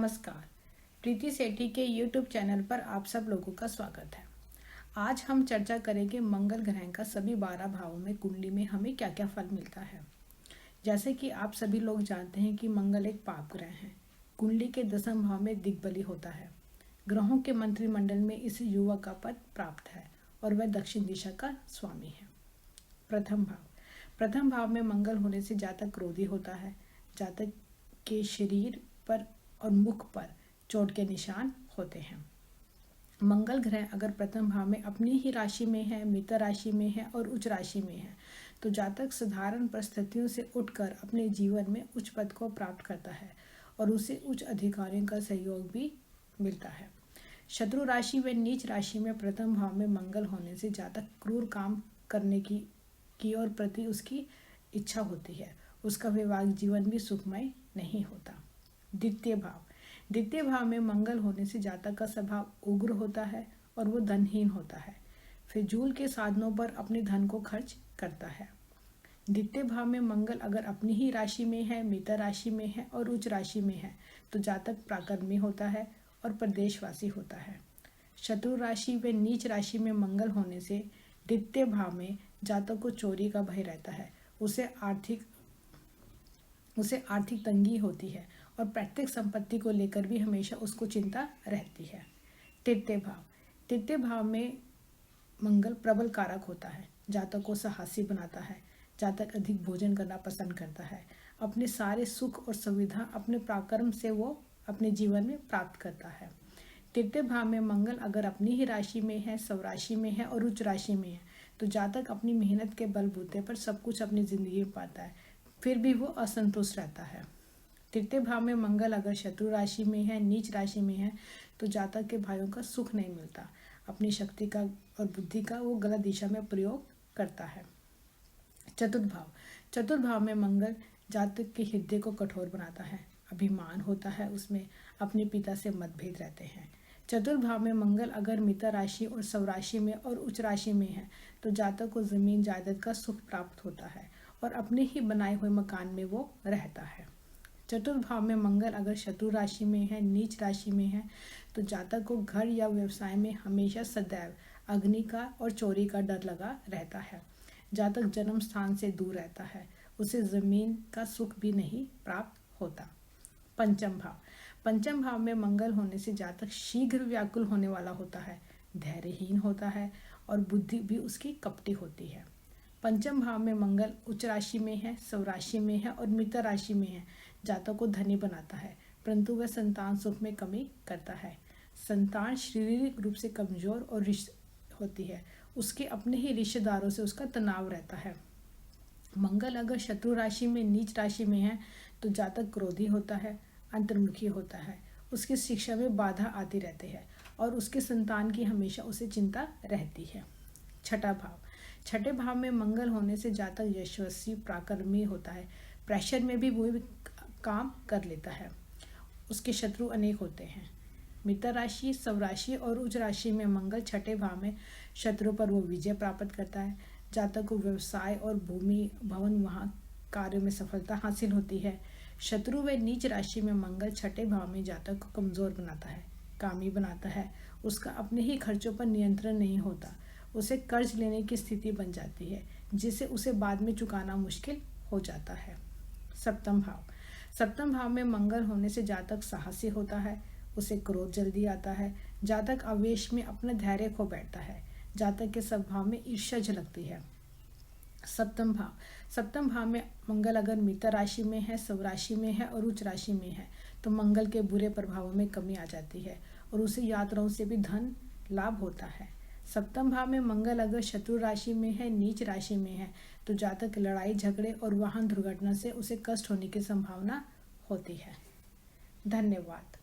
नमस्कार। प्रीति सेठी के YouTube channel पर आप सब लोगों का स्वागत है। आज हम चर्चा करेंगे मंगल ग्रह का सभी 12 भावों में कुंडली में हमें क्या क्या फल मिलता है। जैसे कि आप सभी लोग जानते हैं कि मंगल एक पाप ग्रह है। कुंडली के 10वें भाव में दिग्बली होता है। ग्रहों के मंत्रिमंडल में इस युवक का पद प्राप्त है और वह दक्षिण दिशा का स्वामी है। प्रथम भाव में मंगल होने से जातक क्रोधी होता है। जातक के शरीर पर और मुख पर चोट के निशान होते हैं। मंगल ग्रह अगर प्रथम भाव में अपनी ही राशि में है, मित्र राशि में है और उच्च राशि में है तो जातक साधारण परिस्थितियों से उठकर अपने जीवन में उच्च पद को प्राप्त करता है और उसे उच्च अधिकारियों का सहयोग भी मिलता है। शत्रु राशि व नीच राशि में प्रथम भाव में मंगल होने से जातक क्रूर काम करने की ओर प्रति उसकी इच्छा होती है। उसका वैवाहिक जीवन भी सुखमय नहीं होता। द्वितीय भाव में मंगल होने से जातक का स्वभाव उग्र होता है और वो धनहीन होता है। फिजूल के साधनों पर अपने धन को खर्च करता है। द्वितीय भाव में मंगल अगर अपनी ही राशि में है, मित्र राशि में है और उच्च राशि में है तो जातक पराक्रमी होता है और प्रदेशवासी होता है। शत्रु राशि व नीच राशि में मंगल होने से द्वितीय भाव में जातक को चोरी का भय रहता है। उसे आर्थिक तंगी होती है और पैतृक संपत्ति को लेकर भी हमेशा उसको चिंता रहती है। तृतीय भाव में मंगल प्रबल कारक होता है। जातक को साहसी बनाता है। जातक अधिक भोजन करना पसंद करता है। अपने सारे सुख और सुविधा अपने पराक्रम से वो अपने जीवन में प्राप्त करता है। तृतीय भाव में मंगल अगर अपनी ही राशि में है, स्वराशि में है और उच्च राशि में है तो जातक अपनी मेहनत के बलबूते पर सब कुछ अपनी जिंदगी में पाता है, फिर भी वो असंतुष्ट रहता है। तृतीय भाव में मंगल अगर शत्रु राशि में है, नीच राशि में है तो जातक के भाइयों का सुख नहीं मिलता। अपनी शक्ति का और बुद्धि का वो गलत दिशा में प्रयोग करता है। चतुर्थ भाव में मंगल जातक के हृदय को कठोर बनाता है। अभिमान होता है उसमें, अपने पिता से मतभेद रहते हैं। चतुर्थ भाव में मंगल अगर मित्र राशि और स्वराशि में और उच्च राशि में है तो जातक को जमीन जायदाद का सुख प्राप्त होता है और अपने ही बनाए हुए मकान में वो रहता है। चतुर्थ भाव में मंगल अगर शत्रु राशि में है, नीच राशि में है तो जातक को घर या व्यवसाय में हमेशा सदैव अग्नि का और चोरी का डर लगा रहता है। जातक जन्म स्थान से दूर रहता है। उसे जमीन का सुख भी नहीं प्राप्त होता। पंचम भाव में मंगल होने से जातक शीघ्र व्याकुल होने वाला होता है, धैर्यहीन होता है और बुद्धि भी उसकी कपटी होती है। पंचम भाव में मंगल उच्च राशि में है, स्वराशि में है और मित्र राशि में है। जातक को धनी बनाता है परंतु वह संतान सुख में कमी करता है। संतान शारीरिक रूप से कमजोर और होती है। उसके अपने ही रिश्तेदारों से उसका तनाव रहता है। मंगल अगर शत्रु राशि में, नीच राशि में है तो जातक क्रोधी होता है, अंतर्मुखी होता है। उसकी शिक्षा में बाधा आती रहती है और उसके संतान की हमेशा उसे चिंता रहती है। छठे भाव में मंगल होने से जातक यशस्वी पराक्रमी होता है। प्रेशर में भी वो काम कर लेता है। उसके शत्रु अनेक होते हैं। मित्र राशि, स्वराशि और उच्च राशि में मंगल छठे भाव में शत्रु पर वो विजय प्राप्त करता है। जातक को व्यवसाय और भूमि भवन वहाँ कार्यों में सफलता हासिल होती है। शत्रु व नीच राशि में मंगल छठे भाव में जातक को कमजोर बनाता है, कामी बनाता है। उसका अपने ही खर्चों पर नियंत्रण नहीं होता। उसे कर्ज लेने की स्थिति बन जाती है जिससे उसे बाद में चुकाना मुश्किल हो जाता है। सप्तम भाव में मंगल होने से जातक साहसी होता है। उसे क्रोध जल्दी आता है। जातक आवेश में अपना धैर्य खो बैठता है। जातक के स्वभाव में ईर्ष्या झलकती है। सप्तम भाव में मंगल अगर मित्र राशि में है, स्वराशि में है और उच्च राशि में है तो मंगल के बुरे प्रभावों में कमी आ जाती है और उसे यात्राओं से भी धन लाभ होता है। सप्तम भाव में मंगल अगर शत्रु राशि में है, नीच राशि में है तो जातक लड़ाई झगड़े और वाहन दुर्घटना से उसे कष्ट होने की संभावना होती है। धन्यवाद।